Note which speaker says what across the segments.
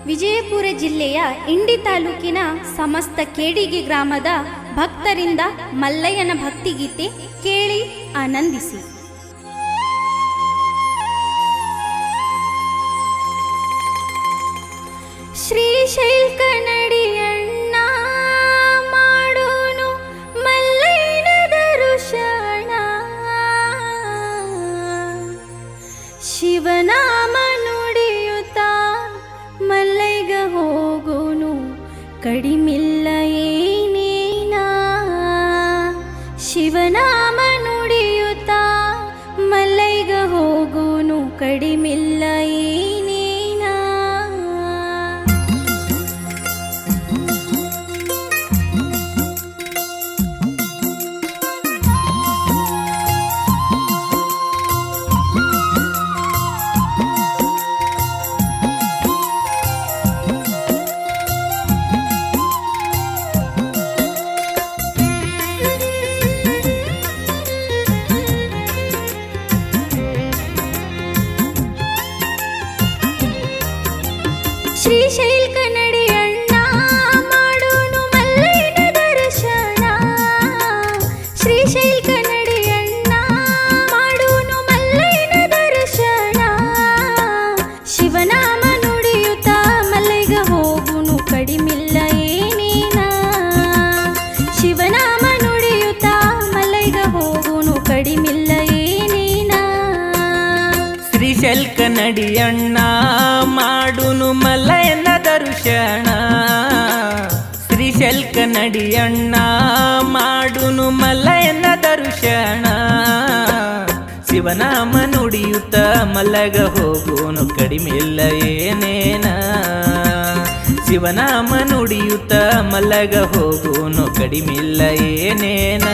Speaker 1: ವಿಜಯಪುರ ಜಿಲ್ಲೆಯ ಇಂಡಿ ತಾಲೂಕಿನ ಸಮಸ್ತ ಕೇಡಿಗೆ ಗ್ರಾಮದ ಭಕ್ತರಿಂದ ಮಲ್ಲಯ್ಯನ ಭಕ್ತಿಗೀತೆ ಕೇಳಿ ಆನಂದಿಸಿ. ಶ್ರೀಶೈಲ್ ಕನ್ನಡಿಯಣ್ಣ ಮಾಡೋನು ಮಲ್ಲಯ್ಯನ ದರ್ಶನ, ಶಿವನಾಮ ನುಡಿಯುತ್ತ ಮಲ್ಲೈಗ ಹೋಗೋನು ಕಡಿಮಿಲ್ಲ ಏನೇನ, ಶಿವನಾಮ ನುಡಿಯುತ್ತ ಮಲ್ಲೈಗ ಹೋಗೋನು ಕಡಿಮಿಲ್ಲ ಏನೇನ. ಶ್ರೀಶೈಲ್ ಕನ್ನಡಿಯಣ್ಣ ಮಾಡೋನು ಮಲ್ಲಯ್ಯನ ದರ್ಶನ, ಶ್ರೀಶೈಲ್ ಕನ್ನಡಿಯಣ್ಣ ಮಾಡೋನು ಮಲ್ಲಯ್ಯನ ದರ್ಶನ, ಶಿವನಾಮ ನುಡಿಯುತ್ತ ಮಲ್ಲೈಗ ಹೋಗುನು ಕಡಿಮಿಲ್ಲ ಏನೇನ, ಶಿವನಾಮ ನುಡಿಯುತ್ತ ಮಲ್ಲೈಗ ಹೋಗುನು ಕಡಿಮಿಲ್ಲ ಏನೇನ.
Speaker 2: ಶ್ರೀಶೈಲ್ ಕನ್ನಡಿಯಣ್ಣ ಮಾಡುನು ಮಲ್ಲಯ್ಯನ ದರ್ಶನ, ಶ್ರೀಶೈಲ್ ಕನ್ನಡಿಯಣ್ಣ ಮಾಡುನು ಮಲ್ಲಯ್ಯನ ದರ್ಶನ, ಶಿವನಾಮ ನುಡಿಯುತ್ತ ಮಲ್ಲಗ ಹೋಗೋನು ಕಡಿಮೆಲ್ಲ ಏನೇನ, ಶಿವನಾಮ ನುಡಿಯುತ್ತ ಮಲ್ಲಗ ಹೋಗೋನು ಕಡಿಮೆಲ್ಲ ಏನೇನ.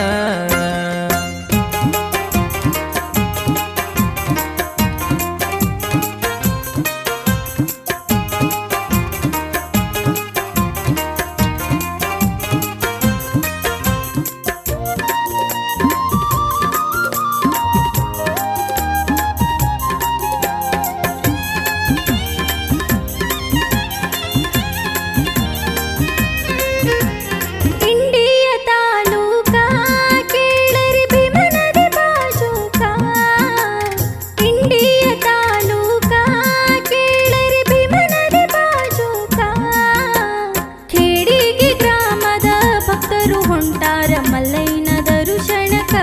Speaker 2: ಮಲ್ಲಯ್ಯನ ದರ್ಶನಕ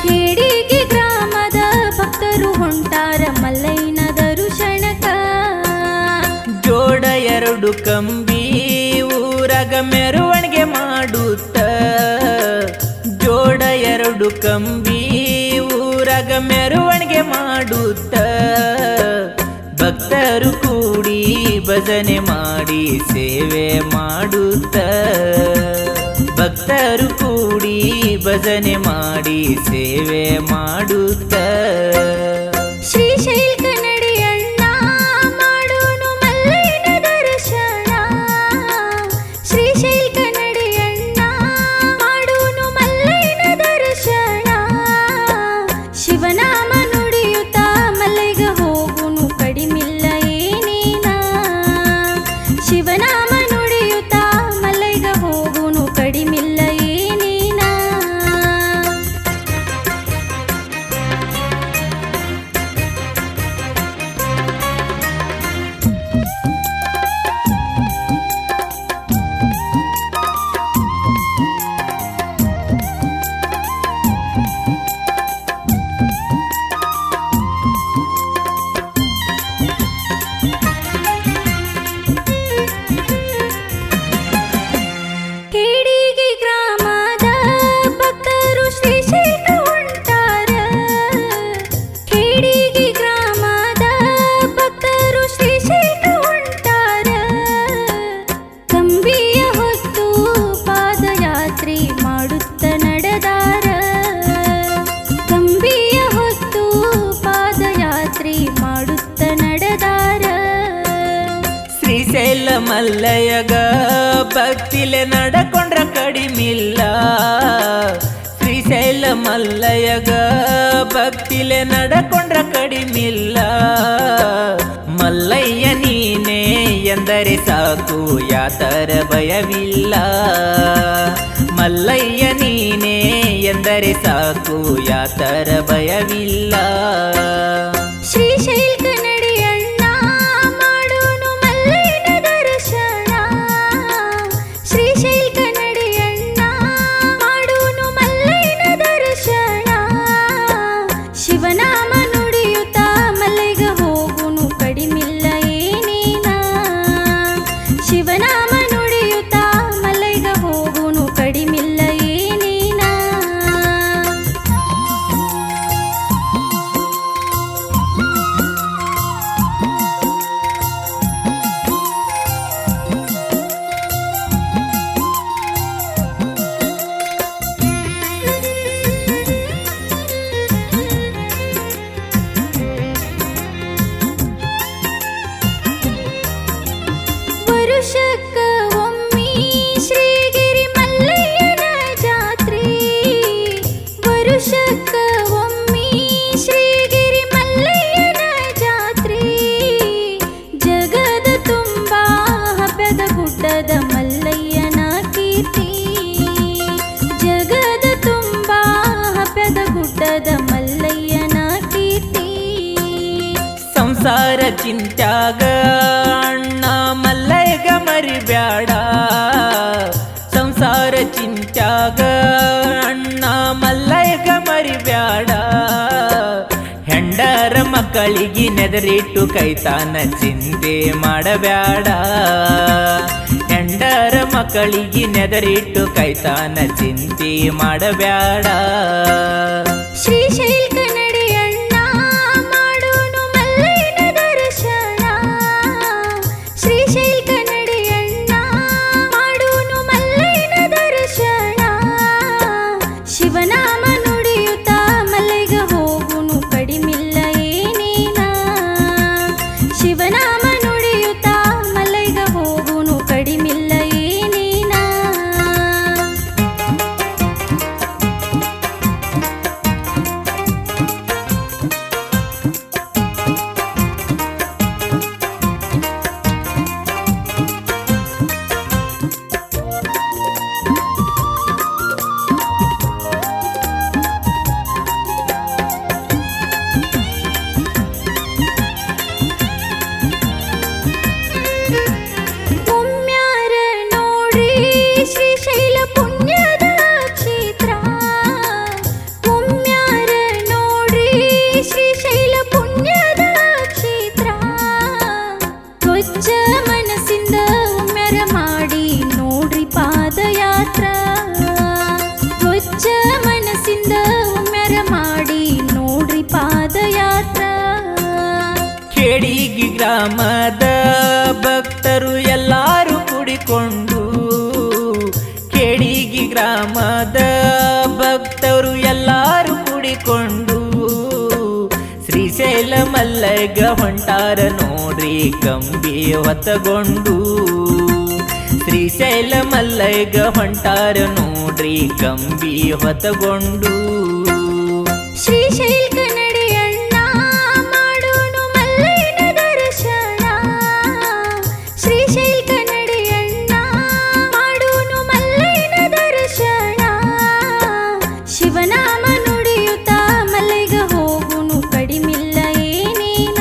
Speaker 2: ಕೇಡಿಗೆ ಗ್ರಾಮದ ಭಕ್ತರು ಹೊಂಟಾರ ಮಲ್ಲಯ್ಯನ ದರ್ಶನಕ. ಜೋಡ ಎರಡು ಕಂಬಿ ಊರಾಗ ಮೆರವಣಿಗೆ ಮಾಡುತ್ತ, ಜೋಡ ಎರಡು ಕಂಬಿ ಊರಾಗ ಮೆರವಣಿಗೆ ಮಾಡುತ್ತ, ಭಕ್ತರು ಕೂಡಿ ಭಜನೆ ಮಾಡಿ ಸೇವೆ ಮಾಡುತ್ತ, ಭಕ್ತರು ಕೂಡಿ ಭಜನೆ ಮಾಡಿ ಸೇವೆ ಮಾಡುತ್ತ.
Speaker 1: ಶ್ರೀಶೈಲ್ ಕನ್ನಡಿಯಣ್ಣ ಮಾಡೋನು ಮಲ್ಲಯ್ಯನ ದರ್ಶನ, ಶ್ರೀಶೈಲ್ ಕನ್ನಡಿಯಣ್ಣ ಮಾಡೋನು ಮಲ್ಲಯ್ಯನ ದರ್ಶನ, ಶಿವನಾಮ ನುಡಿಯುತ್ತ ಮಲ್ಲೈಗ ಹೋಗುನು ಕಡಿಮಿಲ್ಲ ಏನೇನ, ಶಿವನಾಮ ನುಡಿಯುತ್ತ ಮಲ್ಲೈಗ ಹೋಗುನು ಕಡಿಮಿಲ್ಲ ಏನೇನ. ಕೇಡಿಗೆ ಗ್ರಾಮದ ಭಕ್ತರು ಶ್ರೀಶೈಲ ಹೊಂಟಾರ, ಕೇಡಿಗೆ ಗ್ರಾಮದ ಭಕ್ತರು ಶ್ರೀಶೈಲ ಹೊಂಟಾರ, ಕಂಬಿಯ ಹೊತ್ತು ಪಾದಯಾತ್ರೆ ಮಾಡುತ್ತ ನಡೆದಾರ, ಕಂಬಿಯ ಹೊತ್ತು ಪಾದಯಾತ್ರೆ ಮಾಡುತ್ತ ನಡೆದಾರ.
Speaker 2: ಶ್ರೀಶೈಲ ಮಲ್ಲಯ್ಯಗ ಭಕ್ತಿಲೆ ನಡಕೊಂಡ್ರ ಕಡಿಮಿಲ್ಲ, ಶ್ರೀಶೈಲ ಮಲ್ಲಯ್ಯಗ ಭಕ್ತಿಲೆ ನಡಕೊಂಡ್ರ ಕಡಿಮಿಲ್ಲ, ಮಲ್ಲಯ್ಯ ನೀನೇ ಎಂದರೆ ಸಾಕು ಯಾತರ ಭಯವಿಲ್ಲ ಮಲ್ಲಯ್ಯ ನೀನೇ ಎಂದರೆ ಸಾಕು ಯಾತರ ಭಯವಿಲ್ಲ
Speaker 1: ಶ್ರೀಶೈಲ ಕನ್ನಡಿಯಣ್ಣ ಮಾಡೋನು ಮಲ್ಲಯ್ಯನ ದರ್ಶನ ಶ್ರೀಶೈಲ ಕನ್ನಡಿಯಣ್ಣ ಮಾಡೋನು ಮಲ್ಲಯ್ಯನ ದರ್ಶನ ಶಿವನಾಮ ನುಡಿಯುತ್ತ ಮಲ್ಲಯ್ಯಗ ಹೋಗುನು ಕಡಿಮಿಲ್ಲ ಏನೇನ ಶಿವನಾಮ ನುಡಿಯುತ್ತ ಮಲ್ಲಯ್ಯಗ ಹೋಗುನು ಕಡಿಮಿಲ್ಲ ಏನೇನ ವರುಷಕ್ಕ ಒಮ್ಮೆ ಶ್ರೀಗಿರಿ ಮಲ್ಲಯ್ಯನ ಜಾತ್ರೆ ವರುಷಕ್ಕ ಒಮ್ಮೆ ಶ್ರೀಗಿರಿ ಮಲ್ಲಯ್ಯನ ಜಾತ್ರೆ ಜಗದ ತುಂಬ ಹಬ್ಬದ ಗುಡ್ಡದ ಮಲ್ಲಯ್ಯನ ಕೀರ್ತಿ ಜಗದ ತುಂಬ ಹಬ್ಬದ ಗುಡ್ಡದ ಮಲ್ಲಯ್ಯನ ಕೀರ್ತಿ
Speaker 2: ಸಂಸಾರ ಚಿಂತ್ಯಾಗ ಅಣ್ಣ ಮಲ್ಲಯ್ಯಗ ಮರಿಬ್ಯಾಡ ಸಂಸಾರ ಚಿಂತ್ಯಾಗ ಅಣ್ಣ ಮಲ್ಲಯ್ಯಗ ಮರಿಬ್ಯಾಡ ಹೆಂಡರ ಮಕ್ಕಳಿಗೆ ನೆದರಿಟ್ಟು ಕೈತಾನ ಚಿಂತೆ ಮಾಡಬ್ಯಾಡ ಹೆಂಡರ ಮಕ್ಕಳಿಗೆ ನೆದರಿಟ್ಟು ಕೈತಾನ ಚಿಂತೆ ಮಾಡಬ್ಯಾಡ
Speaker 1: ಶ್ರೀಶೈಲ ಕನ್ನಡಿಯಣ್ಣ ಮಾಡೋನು ಮಲ್ಲಯ್ಯನ ದರ್ಶನ ಶ್ರೀಶೈಲ ಕನ್ನಡಿಯಣ್ಣ ಮಾಡೋನು ಮಲ್ಲಯ್ಯನ ದರ್ಶನ ಶಿವನಾಮ ನುಡಿಯುತ್ತ ಮಲ್ಲಯ್ಯಗ ಹೋಗುನು ಕಡಿಮಿಲ್ಲ ಏನೇನ ಶಿವನಾಮ ನುಡಿಯುತ್ತ ಮಲ್ಲಯ್ಯಗ ಹೋಗುನು ಕಡಿಮಿಲ್ಲ ಏನೇನ ಒಮ್ಮ್ಯಾರ ನೋಡ್ರಿ ಶ್ರೀಶೈಲ ಪುಣ್ಯದ ಕ್ಷೇತ್ರ ಒಮ್ಮ್ಯಾರ ನೋಡ್ರಿ ಶ್ರೀಶೈಲ ಪುಣ್ಯದ ಕ್ಷೇತ್ರ ಸ್ವಚ್ಛ ಮನಸ್ಸಿಂದ ಒಮ್ಮ್ಯಾರ ಮಾಡಿ ನೋಡ್ರಿ ಪಾದಯಾತ್ರ ಸ್ವಚ್ಛ ಮನಸ್ಸಿಂದ ಒಮ್ಮ್ಯಾರ ಮಾಡಿ ನೋಡ್ರಿ ಪಾದಯಾತ್ರ
Speaker 2: ಕೇಡಿಗಿ ಗ್ರಾಮದ ಭಕ್ತರು ಎಲ್ಲಾರು ಕೂಡಿಕೊಂಡು ಕೇಡಿಗಿ ಗ್ರಾಮದ ಭಕ್ತರು ಎಲ್ಲಾರು ಕೂಡಿಕೊಂಡು ಶ್ರೀಶೈಲ ಮಲ್ಲಯ್ಯಗ ಹೊಂಟಾರ ನೋಡ್ರಿ ಕಂಬಿ ಹೊತ್ತಗೊಂಡು ಶ್ರೀಶೈಲ ಮಲ್ಲಯ್ಯಗ ಹೊಂಟಾರ ನೋಡ್ರಿ ಕಂಬಿ ಹೊತ್ತಗೊಂಡು
Speaker 1: ಶ್ರೀಶೈಲ ಕನ್ನಡಿಯಣ್ಣ ಮಾಡೋನು ಮಲ್ಲಯ್ಯನ ದರ್ಶನ ಶ್ರೀಶೈಲ ಕನ್ನಡಿಯಣ್ಣ ಮಾಡೋನು ಮಲ್ಲಯ್ಯನ ದರ್ಶನ ಶಿವನಾಮ ನುಡಿಯುತ್ತ ಮಲ್ಲಯ್ಯಗ ಹೋಗುನು ಕಡಿಮಿಲ್ಲ ಏನೇನ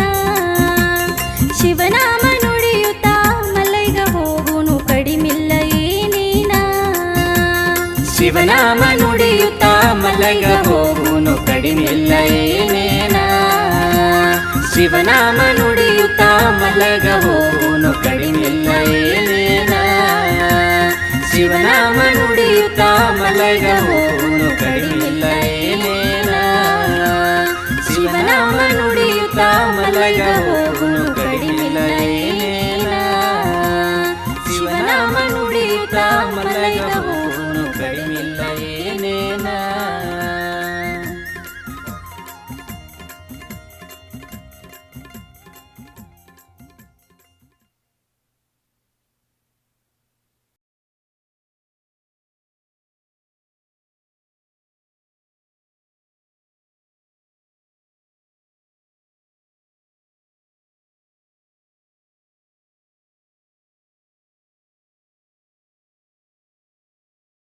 Speaker 1: ಶಿವನಾಮ ನುಡಿಯುತ್ತ ಮಲ್ಲಯ್ಯಗ ಹೋಗುನು ಕಡಿಮಿಲ್ಲ ಏನೇನ
Speaker 2: ಶಿವನಾಮ ನುಡಿಯುತ್ತಾ ಮಲ್ಲಯ್ಯಗ ಹೋಗುನು ಕಡಿಮಿಲ್ಲ ಏನೇನ ಶಿವನಾಮ ನುಡಿಯುತ್ತಾ ಮಲ್ಲಯ್ಯಗ ಹೋಗುನು ಕಡಿಮಿಲ್ಲ ಏನೇನ ಶಿವನಾಮ ನುಡಿಯುತ್ತಾ ಮಲ್ಲಯ್ಯಗ ಹೋಗುನು ಕಡಿಮಿಲ್ಲ ಏನೇನ ಶಿವನಾಮ ನುಡಿಯುತ್ತಾ ಮಲ್ಲಯ್ಯಗ ಹೋಗುನು ಕಡಿಮಿಲ್ಲ